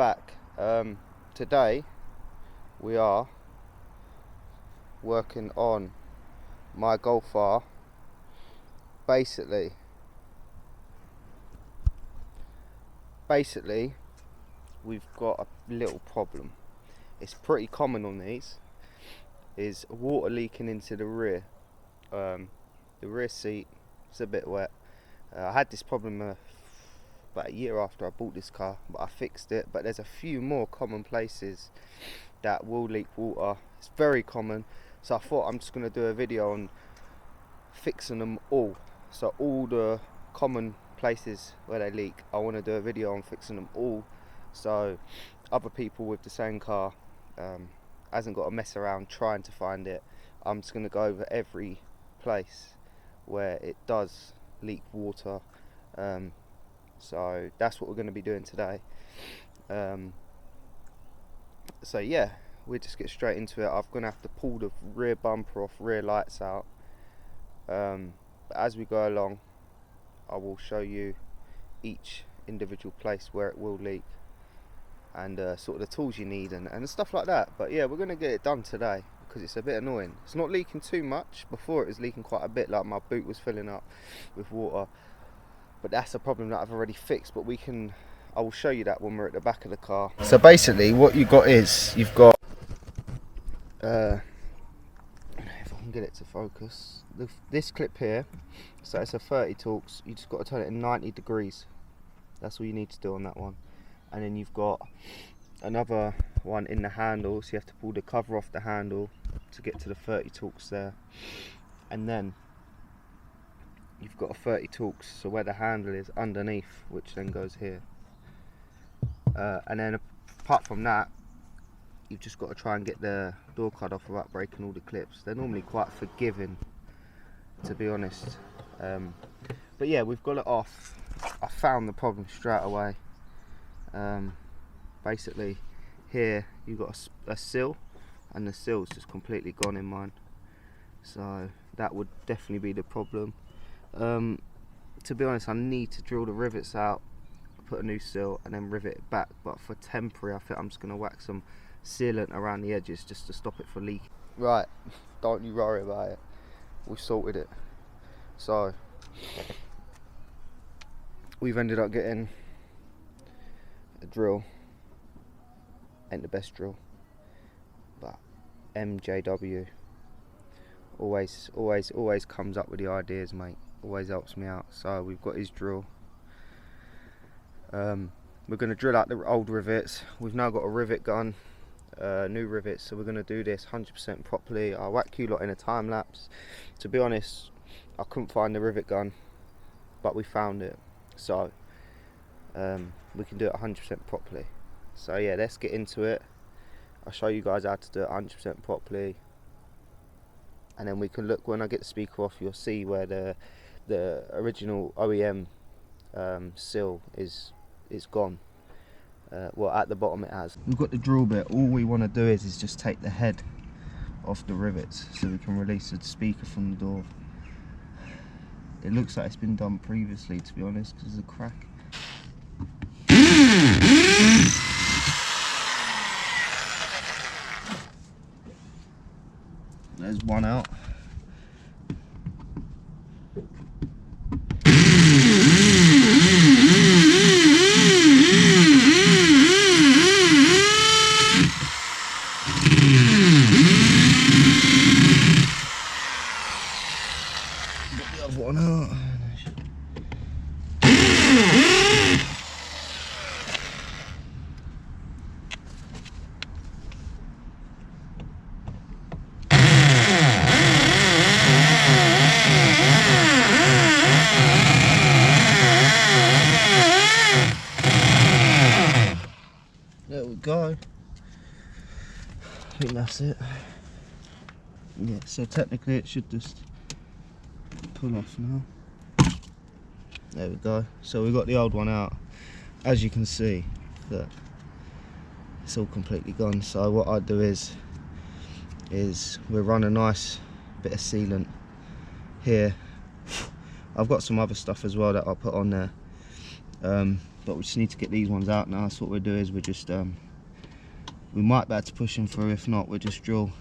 Back. Today we are working on my Golf R. Basically we've got a little problem. It's pretty common on these, is water leaking into the rear. The rear seat is a bit wet. I had this problem about a year after I bought this car, but I fixed it. But there's a few more common places that will leak water. It's very common, so I thought I'm just going to do a video on fixing them all. So all the common places where they leak, I want to do a video on fixing them all, so other people with the same car hasn't got to mess around trying to find it. I'm just going to go over every place where it does leak water. So that's what we're going to be doing today. So yeah, we'll just get straight into it. I'm going to have to pull the rear bumper off, rear lights out. But as we go along, I will show you each individual place where it will leak, and sort of the tools you need and stuff like that. But yeah, we're going to get it done today because it's a bit annoying. It's not leaking too much. Before it was leaking quite a bit, like my boot was filling up with water. But that's a problem that I've already fixed, but I will show you that when we're at the back of the car. So basically what you've got is, you've got, if I can get it to focus, this clip here, so it's a 30 Torx, you just got to turn it in 90 degrees. That's all you need to do on that one. And then you've got another one in the handle, so you have to pull the cover off the handle to get to the 30 Torx there. And then you've got a 30 Torx, so where the handle is underneath, which then goes here. And then apart from that, you've just got to try and get the door cut off without breaking all the clips. They're normally quite forgiving, to be honest. But yeah, we've got it off. I found the problem straight away. Basically here you've got a sill, and the sill's just completely gone in mine, so that would definitely be the problem. To be honest, I need to drill the rivets out, put a new sill, and then rivet it back. But for temporary, I think I'm just going to whack some sealant around the edges just to stop it from leaking. Right, don't you worry about it. We sorted it. So we've ended up getting a drill. Ain't the best drill, but MJW always comes up with the ideas, mate. Always helps me out. So we've got his drill. We're going to drill out the old rivets. We've now got a rivet gun, new rivets, so we're going to do this 100% properly. I'll whack you lot in a time lapse. To be honest, I couldn't find the rivet gun, but we found it, so we can do it 100% properly. So yeah, let's get into it. I'll show you guys how to do it 100% properly, and then we can look, when I get the speaker off, you'll see where the original OEM sill is gone. Well, at the bottom it has. We've got the drill bit. All we want to do is just take the head off the rivets so we can release the speaker from the door. It looks like it's been done previously, to be honest, because there's a crack. There's one out. Got the other one out. There we go. I think that's it. Yeah, so technically it should just pull off now. There we go. So we got the old one out. As you can see, look, it's all completely gone. So what I do is we'll run a nice bit of sealant here. I've got some other stuff as well that I'll put on there. but we just need to get these ones out now. So what we'll do is we're just we might be able to push them through. If not, we'll just drill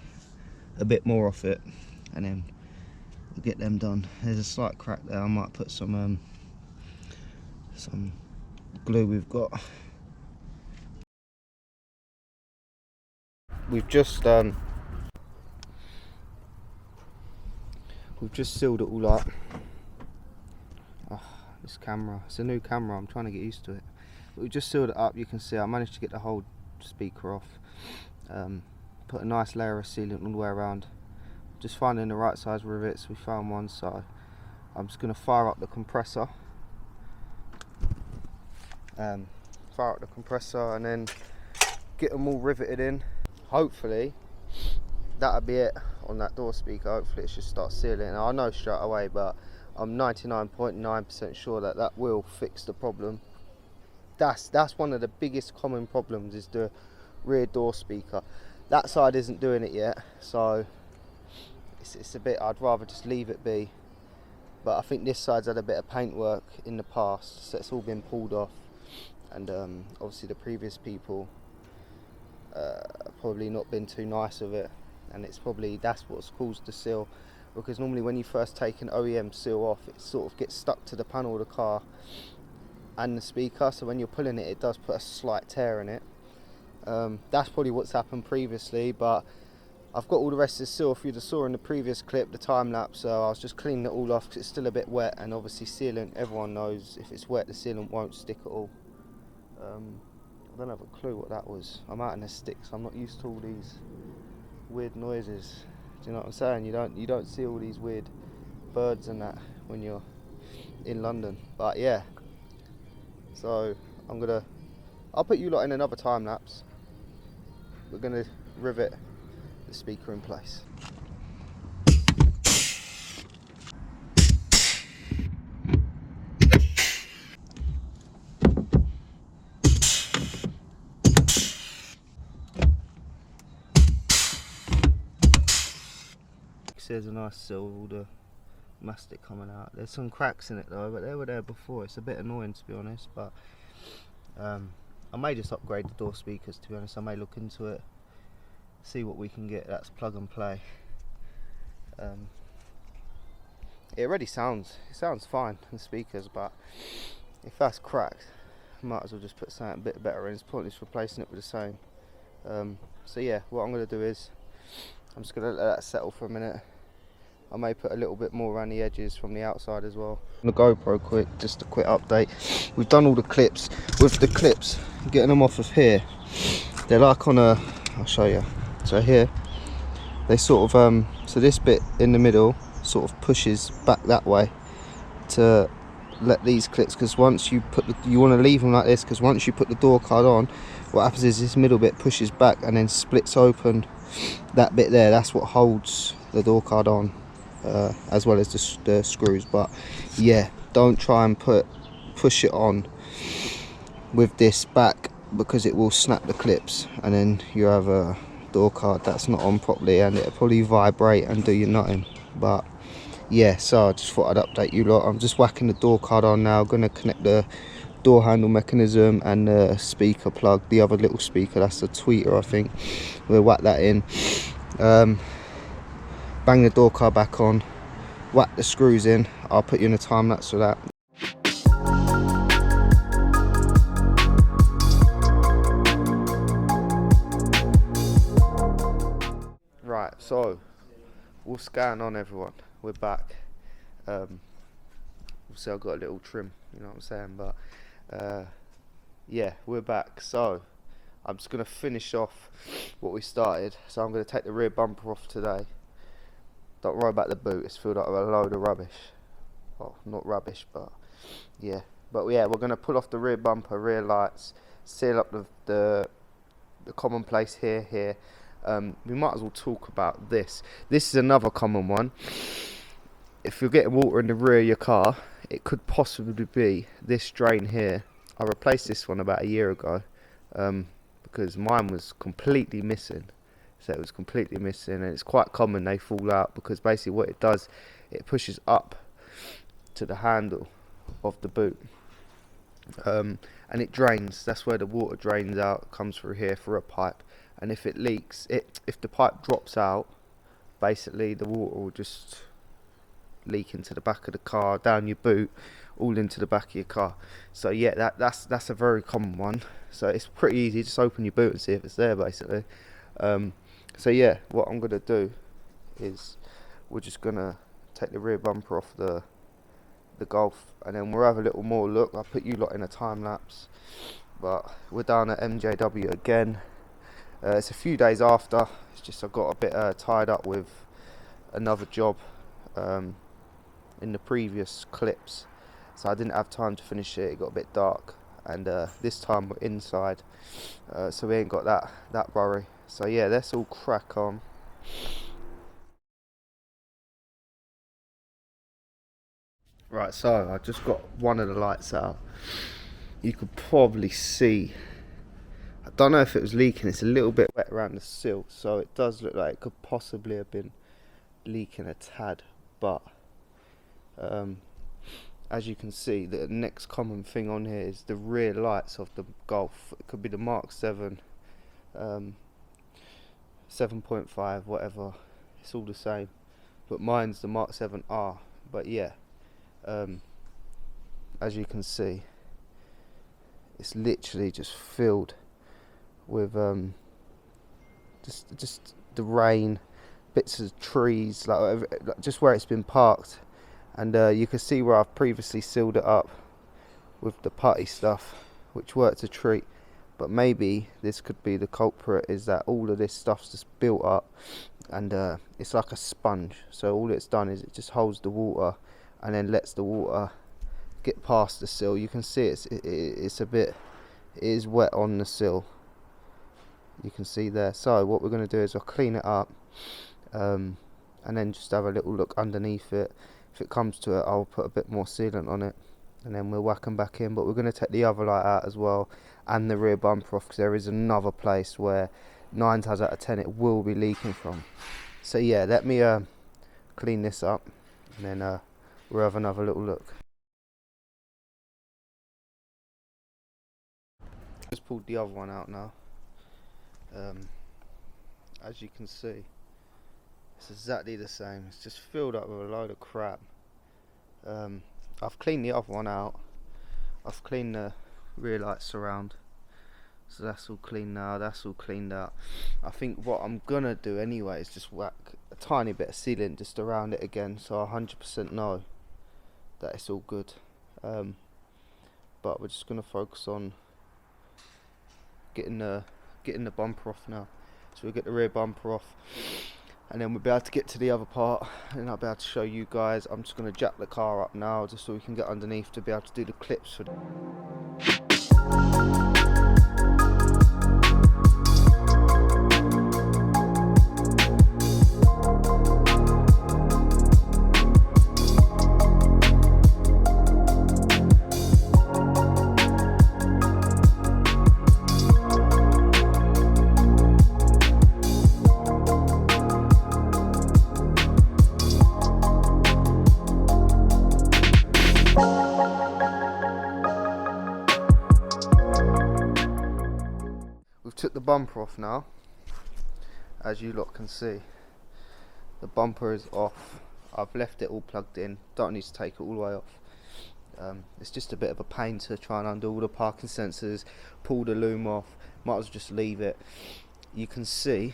a bit more off it and then we'll get them done. There's a slight crack there. I might put some glue we've got. We've just sealed it all up. Oh, this camera, it's a new camera, I'm trying to get used to it. But we just sealed it up. You can see I managed to get the whole speaker off. Put a nice layer of sealant all the way around. Just finding the right size rivets. We found one, so I'm just going to fire up the compressor. Fire up the compressor and then get them all riveted in. Hopefully that'll be it on that door speaker. Hopefully it should start sealing. Now, I know straight away, but I'm 99.9% sure that that will fix the problem. That's one of the biggest common problems, is the rear door speaker. That side isn't doing it yet, so it's a bit, I'd rather just leave it be. But I think this side's had a bit of paintwork in the past, so it's all been pulled off. And obviously the previous people probably not been too nice with it, and it's probably that's what's caused the seal, because normally when you first take an OEM seal off, it sort of gets stuck to the panel of the car and the speaker, so when you're pulling it, it does put a slight tear in it. That's probably what's happened previously, but I've got all the rest of the seal. If you'd have saw in the previous clip, the time lapse, so I was just cleaning it all off because it's still a bit wet, and obviously sealant, everyone knows if it's wet the sealant won't stick at all. I don't have a clue what that was. I'm out in the sticks. I'm not used to all these weird noises. Do you know what I'm saying? You don't see all these weird birds and that when you're in London. But yeah. So I'll put you lot in another time lapse. We're gonna rivet the speaker in place. There's a nice seal with all the mastic coming out. There's some cracks in it though, but they were there before. It's a bit annoying, to be honest, but I may just upgrade the door speakers, to be honest. I may look into it, see what we can get. That's plug and play. It already sounds fine, the speakers, but if that's cracked, I might as well just put something a bit better in. It's pointless replacing it with the same. So yeah, what I'm going to do is I'm just going to let that settle for a minute. I may put a little bit more around the edges from the outside as well. On the GoPro quick, just a quick update. We've done all the clips. With the clips, getting them off of here, they're like on a, I'll show you. So here, they sort of, so this bit in the middle sort of pushes back that way to let these clips, because once you put you want to leave them like this, because once you put the door card on, what happens is this middle bit pushes back and then splits open that bit there. That's what holds the door card on. As well as the screws. But yeah, don't try and push it on with this back, because it will snap the clips and then you have a door card that's not on properly, and it'll probably vibrate and do you nothing. But yeah, so I just thought I'd update you lot. I'm just whacking the door card on now. Going to connect the door handle mechanism and the speaker plug, the other little speaker, that's the tweeter I think. We'll whack that in, bang the door card back on, whack the screws in. I'll put you in a time lapse for that. Right, so what's going on, everyone? We're back. Obviously I've got a little trim, you know what I'm saying, but yeah, we're back. So I'm just going to finish off what we started. So I'm going to take the rear bumper off today. Don't worry about the boot, it's filled up with a load of rubbish. Well, not rubbish, but yeah. But yeah, we're going to pull off the rear bumper, rear lights, seal up the commonplace here. We might as well talk about this. This is another common one. If you're getting water in the rear of your car, it could possibly be this drain here. I replaced this one about a year ago because mine was completely missing. So it was completely missing, and it's quite common they fall out, because basically what it does, it pushes up to the handle of the boot, and it drains. That's where the water drains out, comes through here through a pipe. And if it leaks, if the pipe drops out, basically the water will just leak into the back of the car, down your boot, all into the back of your car. So yeah, that's a very common one. So it's pretty easy, just open your boot and see if it's there, basically. So yeah, what I'm gonna do is we're just gonna take the rear bumper off the Golf, and then we'll have a little more look. I'll put you lot in a time lapse, but we're down at MJW again. It's a few days after. It's just I got a bit tied up with another job in the previous clips, so I didn't have time to finish it. It got a bit dark, and this time we're inside, so we ain't got that worry. So yeah, let's all crack on. Right, so I just got one of the lights out. You could probably see, I don't know if it was leaking, it's a little bit wet around the sill, so it does look like it could possibly have been leaking a tad, but as you can see, the next common thing on here is the rear lights of the Golf. It could be the Mark 7, 7.5, whatever, it's all the same, but mine's the Mark 7R. But yeah, as you can see, it's literally just filled with just the rain, bits of trees, like just where it's been parked. And you can see where I've previously sealed it up with the putty stuff, which worked a treat. But maybe this could be the culprit, is that all of this stuff's just built up, and it's like a sponge. So all it's done is it just holds the water and then lets the water get past the sill. You can see it's a bit, it is wet on the sill, you can see there. So what we're going to do is I'll clean it up, and then just have a little look underneath it. If it comes to it, I'll put a bit more sealant on it, and then we'll whack them back in. But we're going to take the other light out as well, and the rear bumper off, because there is another place where 9 times out of 10 it will be leaking from. So yeah, let me clean this up, and then we'll have another little look. Just pulled the other one out now. As you can see, it's exactly the same. It's just filled up with a load of crap. I've cleaned the other one out. I've cleaned the rear light surround, so that's all clean now. That's all cleaned out. I think what I'm gonna do anyway is just whack a tiny bit of sealant just around it again, so I 100% know that it's all good. But we're just gonna focus on getting the bumper off now. So we'll get the rear bumper off, and then we'll be able to get to the other part, and I'll be able to show you guys. I'm just going to jack the car up now just so we can get underneath to be able to do the clips for We've took the bumper off now. As you lot can see, the bumper is off. I've left it all plugged in, don't need to take it all the way off. It's just a bit of a pain to try and undo all the parking sensors, pull the loom off. Might as well just leave it. You can see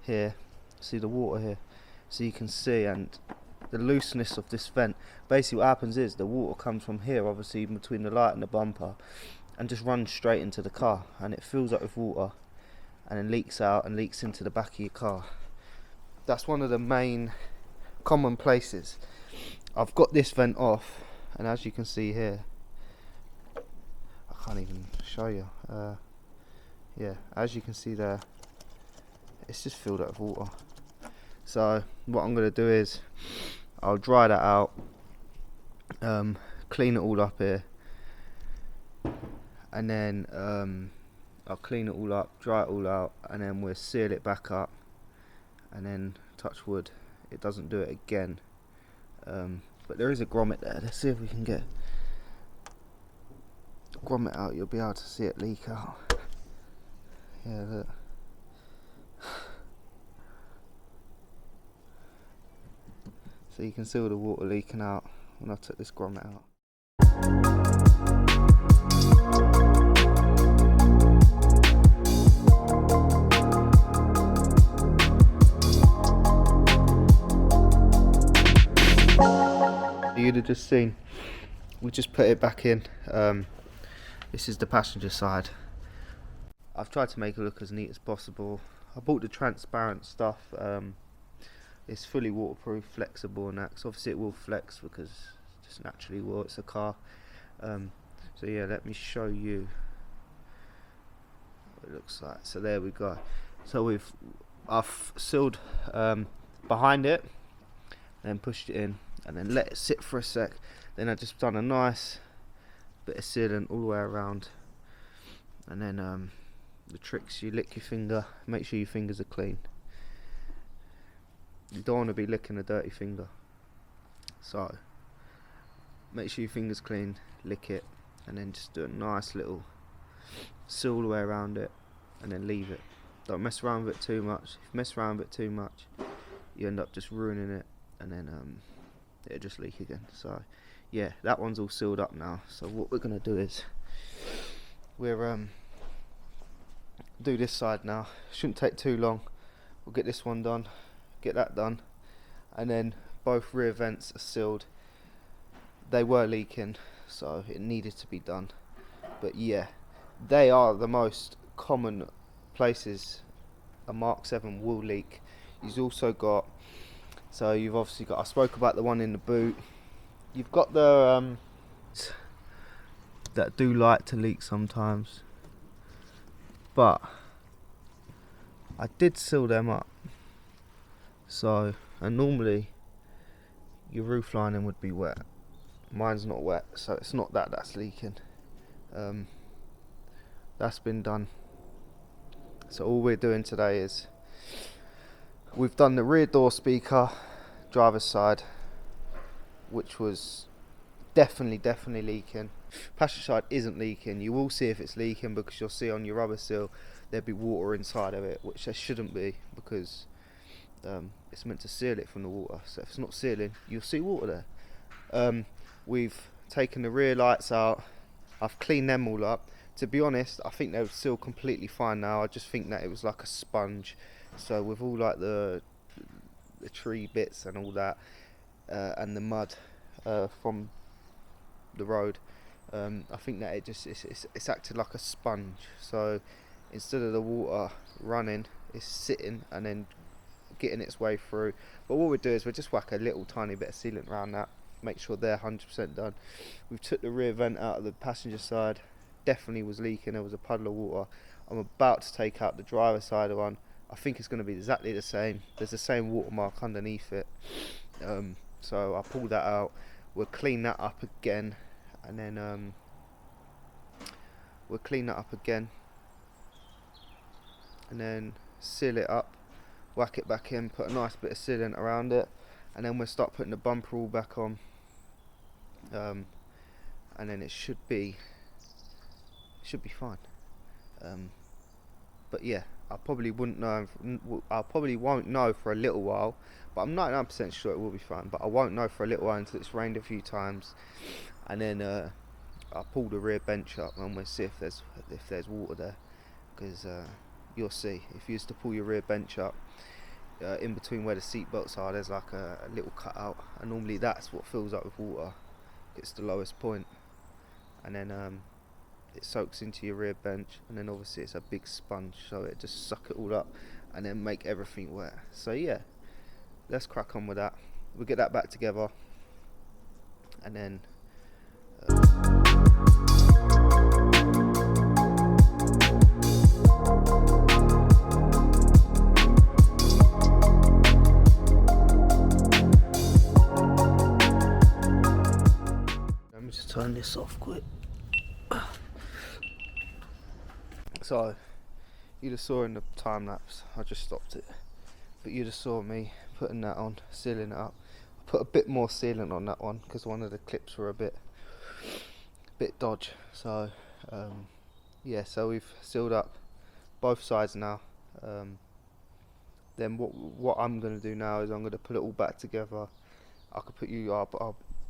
here, see the water here, so you can see, and the looseness of this vent. Basically what happens is the water comes from here, obviously between the light and the bumper, and just runs straight into the car, and it fills up with water and then leaks out and leaks into the back of your car. That's one of the main common places. I've got this vent off, and as you can see here, I can't even show you, yeah, as you can see there, it's just filled up with water. So what I'm going to do is I'll dry that out, clean it all up here, and then I'll clean it all up, dry it all out, and then we'll seal it back up, and then touch wood, it doesn't do it again. But there is a grommet there. Let's see if we can get grommet out, you'll be able to see it leak out. Yeah, look. So you can see all the water leaking out when I took this grommet out. You'd have just seen, we just put it back in. This is the passenger side. I've tried to make it look as neat as possible. I bought the transparent stuff. It's fully waterproof, flexible and that, because obviously it will flex because it just naturally will, it's a car. So yeah, let me show you what it looks like. So there we go. So I've sealed behind it, then pushed it in and then let it sit for a sec. Then I just done a nice bit of sealant all the way around, and then the tricks, you lick your finger, make sure your fingers are clean. You don't want to be licking a dirty finger, so make sure your finger's clean, lick it, and then just do a nice little seal all the way around it, and then leave it. Don't mess around with it too much. If you mess around with it too much, you end up just ruining it, and then it'll just leak again. So yeah, that one's all sealed up now. So what we're gonna do is we're do this side now. Shouldn't take too long. We'll get this one done, get that done, and then both rear vents are sealed. They were leaking, so it needed to be done. But yeah, they are the most common places a Mark 7 will leak. You've also got, so you've obviously got, I spoke about the one in the boot. You've got the that do like to leak sometimes, but I did seal them up. So, and normally your roof lining would be wet. Mine's not wet, so it's not that's leaking. That's been done. So all we're doing today is we've done the rear door speaker, driver's side, which was definitely leaking. Passenger side isn't leaking. You will see if it's leaking because you'll see on your rubber seal there'll be water inside of it, which there shouldn't be because it's meant to seal it from the water. So if it's not sealing, you'll see water there. We've taken the rear lights out. I've cleaned them all up. To be honest, I think they're still completely fine now. I just think that it was like a sponge. So with all like the tree bits and all that, and the mud from the road, I think that it's acted like a sponge. So instead of the water running, it's sitting and then getting its way through. But what we do is we just whack a little tiny bit of sealant around that, make sure they're 100% done. We've took the rear vent out of the passenger side. Definitely was leaking, there was a puddle of water. I'm about to take out the driver side one. I think it's going to be exactly the same. There's the same watermark underneath it. So I'll pull that out. We'll clean that up again, and then we'll clean that up again, and then seal it up, whack it back in, put a nice bit of sealant around it, and then we'll start putting the bumper all back on. And then it should be fine. But yeah, I probably won't know for a little while, but I'm 99% sure it will be fine. But I won't know for a little while until it's rained a few times, and then I'll pull the rear bench up and we'll see if there's water there, because you'll see if you used to pull your rear bench up, in between where the seat belts are, there's like a little cutout, and normally that's what fills up with water. It's the lowest point, and then it soaks into your rear bench, and then obviously it's a big sponge, so it just suck it all up and then make everything wet. So yeah, let's crack on with that. We'll get that back together, and then let me just turn this off quick. So you just saw in the time lapse, I just stopped it, but you just saw me putting that on, sealing it up. I put a bit more sealant on that one because one of the clips were a bit dodge, so Yeah, so we've sealed up both sides now. Then what I'm going to do now is I'm going to put it all back together. I could put you up,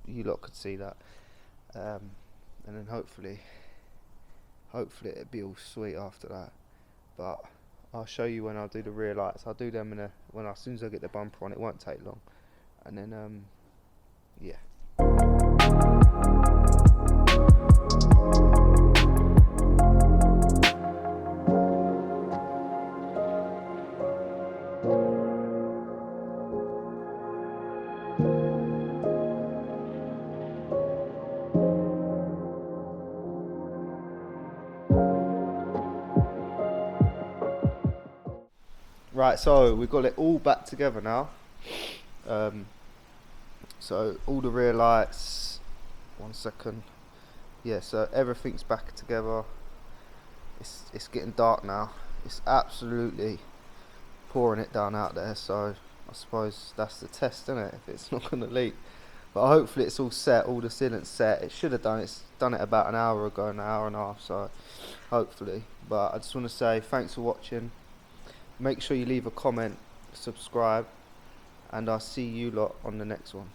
you lot could see that, and then hopefully it'll be all sweet after that. But I'll show you when I do the rear lights. I'll do them as soon as I get the bumper on. It won't take long, and then yeah. Right, so we've got it all back together now. So all the rear lights, 1 second. Yeah, so everything's back together. It's getting dark now. It's absolutely pouring it down out there, so I suppose that's the test, isn't it? If it's not going to leak. But hopefully it's all set, all the sealant's set. It should have done it. It's done it about an hour ago, an hour and a half, so hopefully. But I just want to say thanks for watching. Make sure you leave a comment, subscribe, and I'll see you lot on the next one.